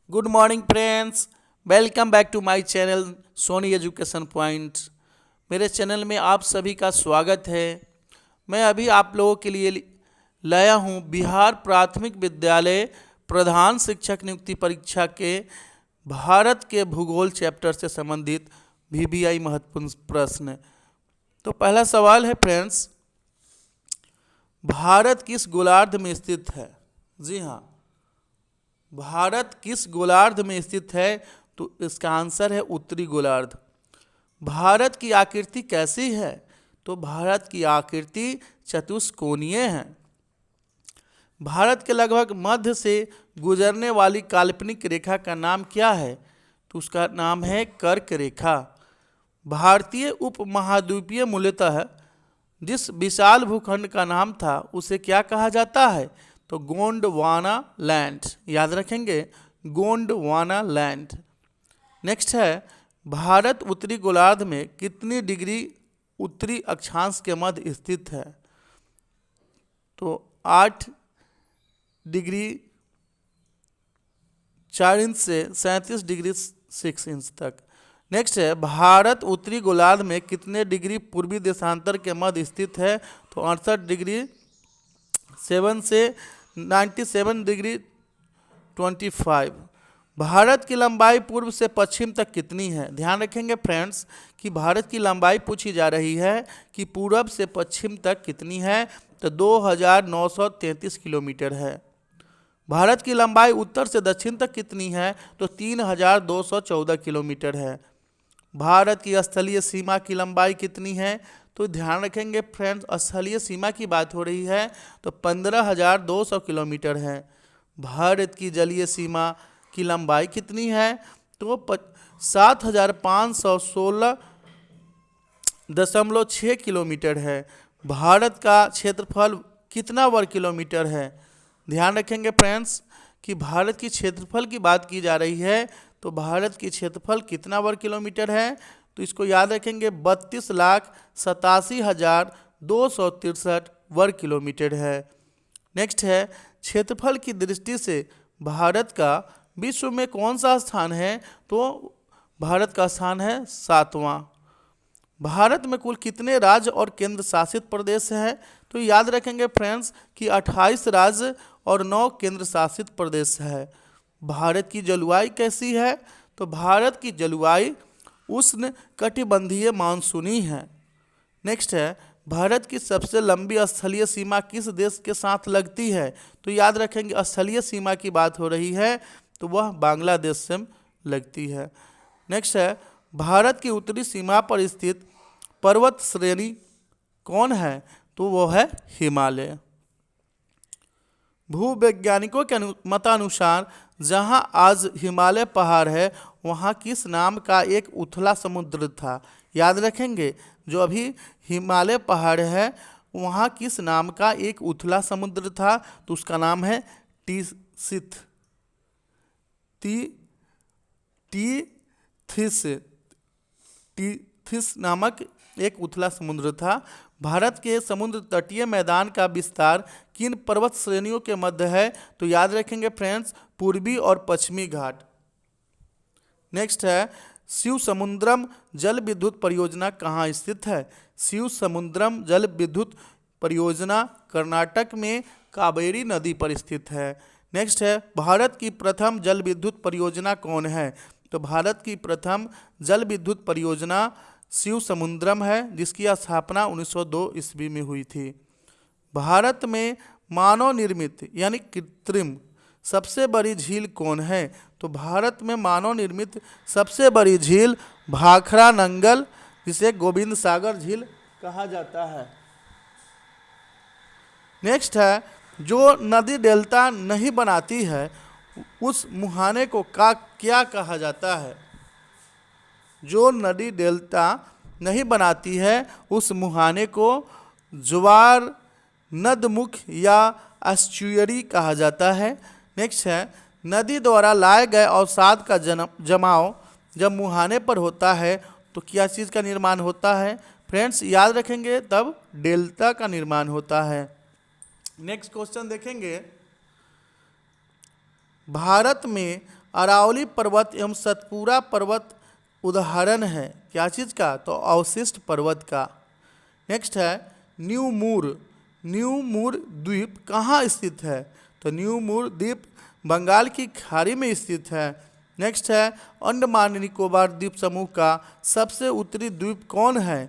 Good morning friends, welcome back to my channel Soni education point. मेरे channel में आप सभी का स्वागत है। मैं अभी आप लोगों के लिए लाया हूं बिहार प्राथमिक विद्यालय प्रधान शिक्षक नियुक्ति परीक्षा के भारत के भूगोल चैप्टर से संबंधित वीवीआई महत्वपूर्ण प्रश्न। तो पहला सवाल है फ्रेंड्स, भारत किस गोलार्ध में स्थित है? जी हाँ, भारत किस गोलार्ध में स्थित है? तो इसका आंसर है उत्तरी गोलार्ध। भारत की आकृति कैसी है? तो भारत की आकृति चतुष्कोणीय है। भारत के लगभग मध्य से गुजरने वाली काल्पनिक रेखा का नाम क्या है? तो उसका नाम है कर्क रेखा। भारतीय उपमहाद्वीपीय मूलतः जिस विशाल भूखंड का नाम था उसे क्या कहा जाता है? तो गोंडवाना लैंड। याद रखेंगे, गोंडवाना लैंड। नेक्स्ट है, भारत उत्तरी गोलार्ध में कितनी डिग्री उत्तरी अक्षांश के मध्य स्थित है? तो 8 डिग्री 4 इंच से 37 डिग्री 6 इंच तक। नेक्स्ट है, भारत उत्तरी गोलार्ध में कितने डिग्री पूर्वी देशांतर के मध्य स्थित है? तो 68 डिग्री 7 से 97 डिग्री 25। भारत की लंबाई पूर्व से पश्चिम तक कितनी है? ध्यान रखेंगे फ्रेंड्स कि भारत की लंबाई पूछी जा रही है कि पूर्व से पश्चिम तक कितनी है। तो 2933 किलोमीटर है। भारत की लंबाई उत्तर से दक्षिण तक कितनी है? तो 3214 किलोमीटर है। भारत की स्थलीय सीमा की लंबाई कितनी है? तो ध्यान रखेंगे फ्रेंड्स, स्थलीय सीमा की बात हो रही है तो 15,200 किलोमीटर है। भारत की जलीय सीमा की लंबाई कितनी है? तो 7,516.6 किलोमीटर है। भारत का क्षेत्रफल कितना वर्ग किलोमीटर है? ध्यान रखेंगे फ्रेंड्स कि भारत की क्षेत्रफल की बात की जा रही है तो भारत की क्षेत्रफल कितना वर्ग किलोमीटर है? तो इसको याद रखेंगे, 32,87,263 वर्ग किलोमीटर है। नेक्स्ट है, क्षेत्रफल की दृष्टि से भारत का विश्व में कौन सा स्थान है? तो भारत का स्थान है 7वां। भारत में कुल कितने राज्य और केंद्र शासित प्रदेश हैं? तो याद रखेंगे फ्रेंड्स कि 28 राज्य और 9 केंद्र शासित प्रदेश है। भारत की जलवायु कैसी है? तो भारत की जलवायु उष्ण कटिबंधीय मानसूनी है। नेक्स्ट है, भारत की सबसे लंबी स्थलीय सीमा किस देश के साथ लगती है? तो याद रखेंगे स्थलीय सीमा की बात हो रही है तो वह बांग्लादेश से लगती है। नेक्स्ट है, भारत की उत्तरी सीमा पर स्थित पर्वत श्रेणी कौन है? तो वो है हिमालय। भूवैज्ञानिकों के मतानुसार जहां आज हिमालय पहाड़ है वहां किस नाम का एक उथला समुद्र था? याद रखेंगे, जो अभी हिमालय पहाड़ है वहां किस नाम का एक उथला समुद्र था? तो उसका नाम है टीसिथ टी टीथिस टीथिस नामक एक उथला समुद्र था। भारत के समुद्र तटीय मैदान का विस्तार किन पर्वत श्रेणियों के मध्य है? तो याद रखेंगे फ्रेंड्स, पूर्वी और पश्चिमी घाट। नेक्स्ट है, शिव समुद्रम जल विद्युत परियोजना कहाँ स्थित है? शिव समुद्रम जल विद्युत परियोजना कर्नाटक में कावेरी नदी पर स्थित है। नेक्स्ट है, भारत की प्रथम जल विद्युत परियोजना कौन है? तो भारत की प्रथम जल विद्युत परियोजना शिव समुद्रम है जिसकी स्थापना 1902 ईस्वी में हुई थी। भारत में मानव निर्मित यानी कृत्रिम सबसे बड़ी झील कौन है? तो भारत में मानव निर्मित सबसे बड़ी झील भाखड़ा नंगल, जिसे गोविंद सागर झील कहा जाता है। नेक्स्ट है, जो नदी डेल्टा नहीं बनाती है उस मुहाने को क्या कहा जाता है? जो नदी डेल्टा नहीं बनाती है उस मुहाने को ज्वार नदमुख या एस्चुअरी कहा जाता है। नेक्स्ट है, नदी द्वारा लाए गए अवसाद का जमाव जब मुहाने पर होता है तो क्या चीज़ का निर्माण होता है? फ्रेंड्स याद रखेंगे, तब डेल्टा का निर्माण होता है। नेक्स्ट क्वेश्चन देखेंगे, भारत में अरावली पर्वत एवं सतपुरा पर्वत उदाहरण है क्या चीज़ का? तो अवशिष्ट पर्वत का। नेक्स्ट है न्यू मूर। न्यू मूर द्वीप कहाँ स्थित है? तो न्यू मूर द्वीप बंगाल की खाड़ी में स्थित है। नेक्स्ट है अंडमान निकोबार द्वीप समूह का सबसे उत्तरी द्वीप कौन है?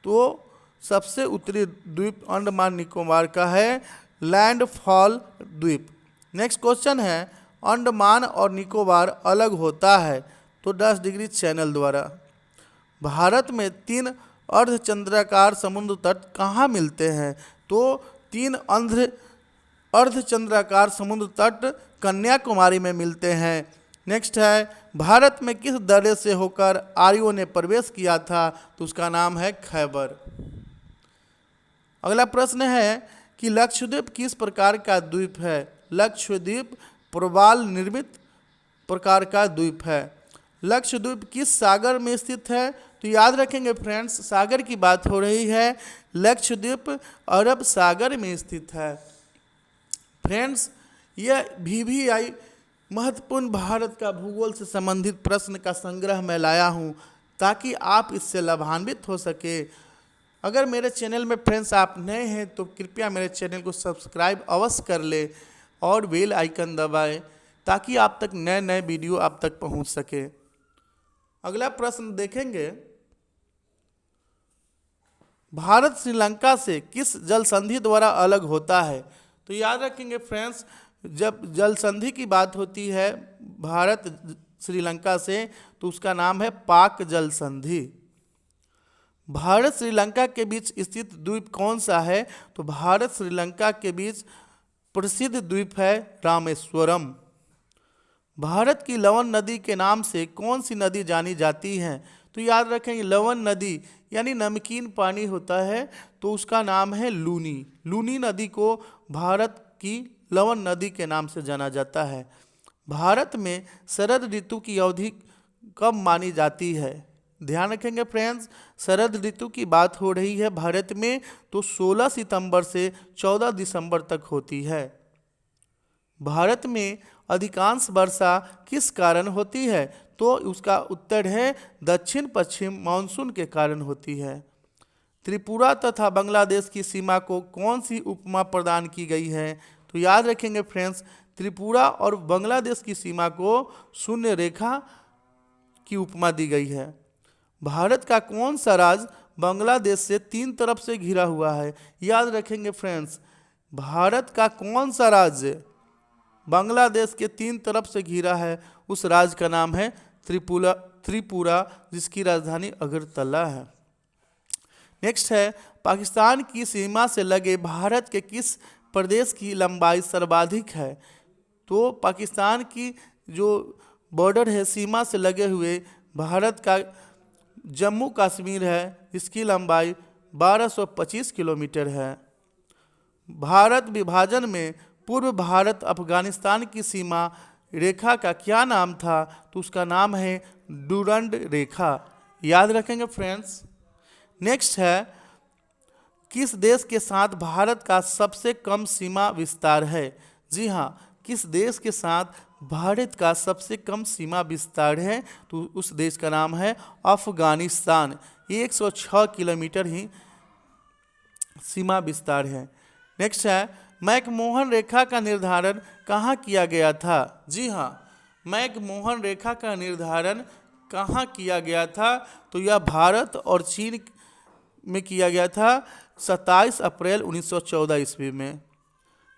तो सबसे उत्तरी द्वीप अंडमान निकोबार का है लैंडफॉल द्वीप। नेक्स्ट क्वेश्चन है अंडमान और निकोबार अलग होता है तो 10 डिग्री चैनल द्वारा। भारत में 3 अर्धचंद्राकार समुद्र तट कहाँ मिलते हैं? तो 3 अर्धचंद्राकार समुद्र तट कन्याकुमारी में मिलते हैं। नेक्स्ट है भारत में किस दर्रे से होकर आर्यों ने प्रवेश किया था? तो उसका नाम है खैबर। अगला प्रश्न है कि लक्षद्वीप किस प्रकार का द्वीप है? लक्षद्वीप प्रवाल निर्मित प्रकार का द्वीप है। लक्षद्वीप किस सागर में स्थित है? तो याद रखेंगे फ्रेंड्स, सागर की बात हो रही है। लक्षद्वीप अरब सागर में स्थित है। फ्रेंड्स, यह VVI महत्वपूर्ण भारत का भूगोल से संबंधित प्रश्न का संग्रह मैं लाया हूँ ताकि आप इससे लाभान्वित हो सके। अगर मेरे चैनल में फ्रेंड्स आप नए हैं तो कृपया मेरे चैनल को सब्सक्राइब अवश्य कर ले और बेल आइकन दबाएं ताकि आप तक नए नए वीडियो आप तक पहुंच सके। अगला प्रश्न देखेंगे, भारत श्रीलंका से किस जल संधि द्वारा अलग होता है? तो याद रखेंगे फ्रेंड्स, जब जल संधि की बात होती है भारत श्रीलंका से तो उसका नाम है पाक जल संधि। भारत श्रीलंका के बीच स्थित द्वीप कौन सा है? तो भारत श्रीलंका के बीच प्रसिद्ध द्वीप है रामेश्वरम। भारत की लवन नदी के नाम से कौन सी नदी जानी जाती है? तो याद रखेंगे लवन नदी यानी नमकीन पानी होता है तो उसका नाम है लूनी। लूनी नदी को भारत की लवन नदी के नाम से जाना जाता है। भारत में शरद ऋतु की अवधि कब मानी जाती है? ध्यान रखेंगे फ्रेंड्स, शरद ऋतु की बात हो रही है भारत में तो 16 सितंबर से 14 दिसंबर तक होती है। भारत में अधिकांश वर्षा किस कारण होती है? तो उसका उत्तर है दक्षिण पश्चिम मानसून के कारण होती है। त्रिपुरा तथा बांग्लादेश की सीमा को कौन सी उपमा प्रदान की गई है? तो याद रखेंगे फ्रेंड्स, त्रिपुरा और बांग्लादेश की सीमा को शून्य रेखा की उपमा दी गई है। भारत का कौन सा राज्य बांग्लादेश से 3 तरफ से घिरा हुआ है? याद रखेंगे फ्रेंड्स, भारत का कौन सा राज्य बांग्लादेश के 3 तरफ से घिरा है? उस राज्य का नाम है त्रिपुरा, जिसकी राजधानी अगरतला है। नेक्स्ट है पाकिस्तान की सीमा से लगे भारत के किस प्रदेश की लंबाई सर्वाधिक है? तो पाकिस्तान की जो बॉर्डर है सीमा से लगे हुए भारत का जम्मू कश्मीर है, इसकी लंबाई 1225 किलोमीटर है। भारत विभाजन में पूर्व भारत अफगानिस्तान की सीमा रेखा का क्या नाम था? तो उसका नाम है डूरंड रेखा। याद रखेंगे फ्रेंड्स। नेक्स्ट है किस देश के साथ भारत का सबसे कम सीमा विस्तार है? जी हाँ, किस देश के साथ भारत का सबसे कम सीमा विस्तार है? तो उस देश का नाम है अफगानिस्तान। ये 106 किलोमीटर ही सीमा विस्तार है। नेक्स्ट है मैकमोहन रेखा का निर्धारण कहाँ किया गया था? जी हाँ, मैकमोहन रेखा का निर्धारण कहाँ किया गया था? तो यह भारत और चीन में किया गया था 27 अप्रैल 1914 ईस्वी में।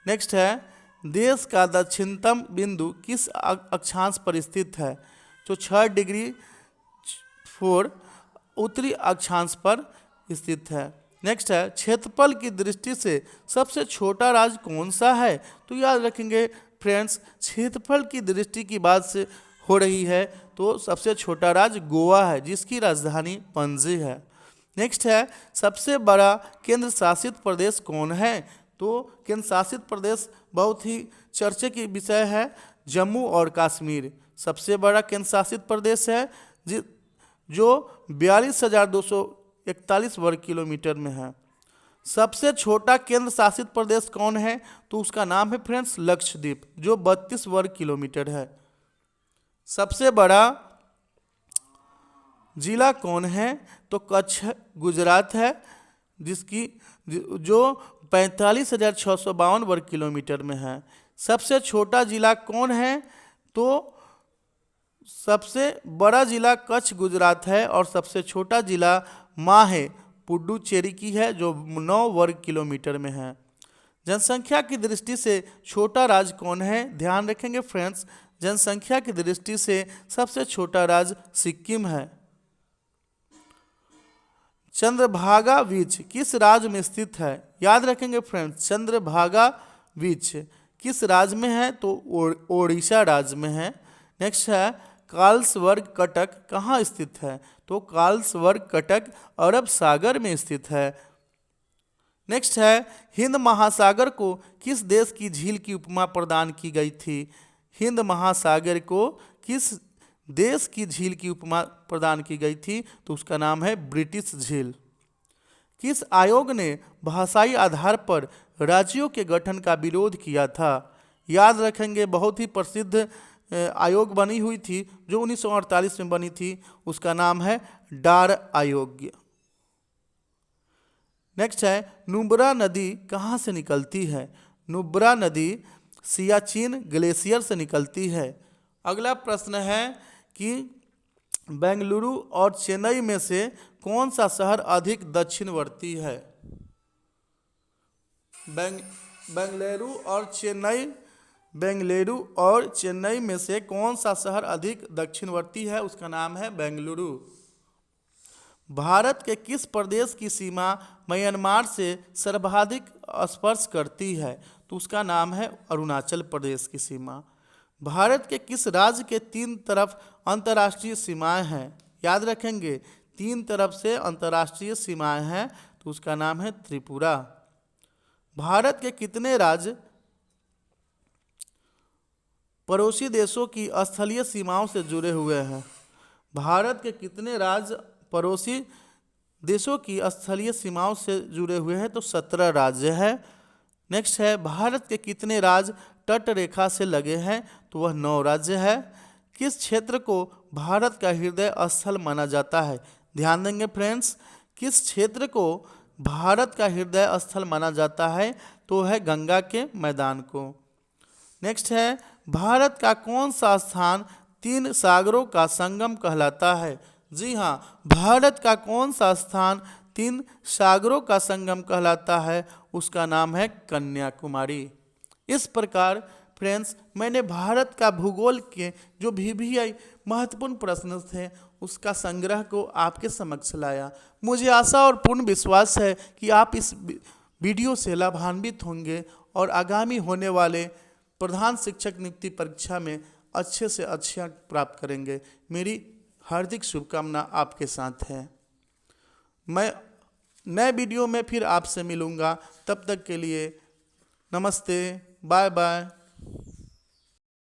नेक्स्ट है देश का दक्षिणतम बिंदु किस अक्षांश पर स्थित है? तो 6 डिग्री 4 उत्तरी अक्षांश पर स्थित है। नेक्स्ट है क्षेत्रफल की दृष्टि से सबसे छोटा राज्य कौन सा है? तो याद रखेंगे फ्रेंड्स, क्षेत्रफल की दृष्टि की बात से हो रही है तो सबसे छोटा राज्य गोवा है, जिसकी राजधानी पणजी है। नेक्स्ट है सबसे बड़ा केंद्र शासित प्रदेश कौन है? तो केंद्र शासित प्रदेश बहुत ही चर्चे की विषय है जम्मू और कश्मीर। सबसे बड़ा केंद्र शासित प्रदेश है जो 42,241 वर्ग किलोमीटर में है। सबसे छोटा केंद्र शासित प्रदेश कौन है? तो उसका नाम है फ्रेंड्स लक्षद्वीप, जो 32 वर्ग किलोमीटर है। सबसे बड़ा जिला कौन है? तो कच्छ गुजरात है, जिसकी जो 45,652 वर्ग किलोमीटर में है। सबसे छोटा जिला कौन है? तो सबसे बड़ा जिला कच्छ गुजरात है और सबसे छोटा जिला माहे पुडुचेरी की है, जो 9 वर्ग किलोमीटर में है। जनसंख्या की दृष्टि से छोटा राज्य कौन है? ध्यान रखेंगे फ्रेंड्स, जनसंख्या की दृष्टि से सबसे छोटा राज्य सिक्किम है। चंद्रभागा बीच किस राज्य में स्थित है? याद रखेंगे फ्रेंड्स, चंद्रभागा बीच किस राज्य में है? तो ओडिशा राज्य में है। नेक्स्ट है कार्लसवर्ग कटक कहाँ स्थित है? तो कार्लसवर्ग कटक अरब सागर में स्थित है। नेक्स्ट है हिंद महासागर को किस देश की झील की उपमा प्रदान की गई थी? हिंद महासागर को किस देश की झील की उपमा प्रदान की गई थी? तो उसका नाम है ब्रिटिश झील। किस आयोग ने भाषाई आधार पर राज्यों के गठन का विरोध किया था? याद रखेंगे, बहुत ही प्रसिद्ध आयोग बनी हुई थी जो 1948 में बनी थी, उसका नाम है डार आयोग। नेक्स्ट है नुब्रा नदी कहाँ से निकलती है? नुब्रा नदी सियाचिन ग्लेशियर से निकलती है। अगला प्रश्न है कि बेंगलुरु और चेन्नई में से कौन सा शहर अधिक दक्षिणवर्ती है? बेंगलुरु और चेन्नई में से कौन सा शहर अधिक दक्षिणवर्ती है? उसका नाम है बेंगलुरु। भारत के किस प्रदेश की सीमा म्यांमार से सर्वाधिक स्पर्श करती है? तो उसका नाम है अरुणाचल प्रदेश की सीमा। भारत के किस राज्य के 3 तरफ अंतर्राष्ट्रीय सीमाएं हैं? याद रखेंगे, 3 तरफ से अंतर्राष्ट्रीय सीमाएं हैं, तो उसका नाम है त्रिपुरा। भारत के कितने राज्य पड़ोसी देशों की स्थलीय सीमाओं से जुड़े हुए हैं? भारत के कितने राज्य पड़ोसी देशों की स्थलीय सीमाओं से जुड़े हुए हैं? तो 17 राज्य है। नेक्स्ट है भारत के कितने राज्य तट रेखा से लगे हैं? तो वह 9 राज्य है। किस क्षेत्र को भारत का हृदय स्थल माना जाता है? ध्यान देंगे फ्रेंड्स, किस क्षेत्र को भारत का हृदय स्थल माना जाता है? तो है गंगा के मैदान को। नेक्स्ट है भारत का कौन सा स्थान 3 सागरों का संगम कहलाता है? जी हाँ, भारत का कौन सा स्थान 3 सागरों का संगम कहलाता है? उसका नाम है कन्याकुमारी। इस प्रकार फ्रेंड्स, मैंने भारत का भूगोल के जो भी महत्वपूर्ण प्रश्न थे उसका संग्रह को आपके समक्ष लाया। मुझे आशा और पूर्ण विश्वास है कि आप इस वीडियो से लाभान्वित होंगे और आगामी होने वाले प्रधान शिक्षक नियुक्ति परीक्षा में अच्छे से अच्छे अंक प्राप्त करेंगे। मेरी हार्दिक शुभकामना आपके साथ है। मैं नए वीडियो में फिर आपसे मिलूँगा, तब तक के लिए नमस्ते, बाय बाय।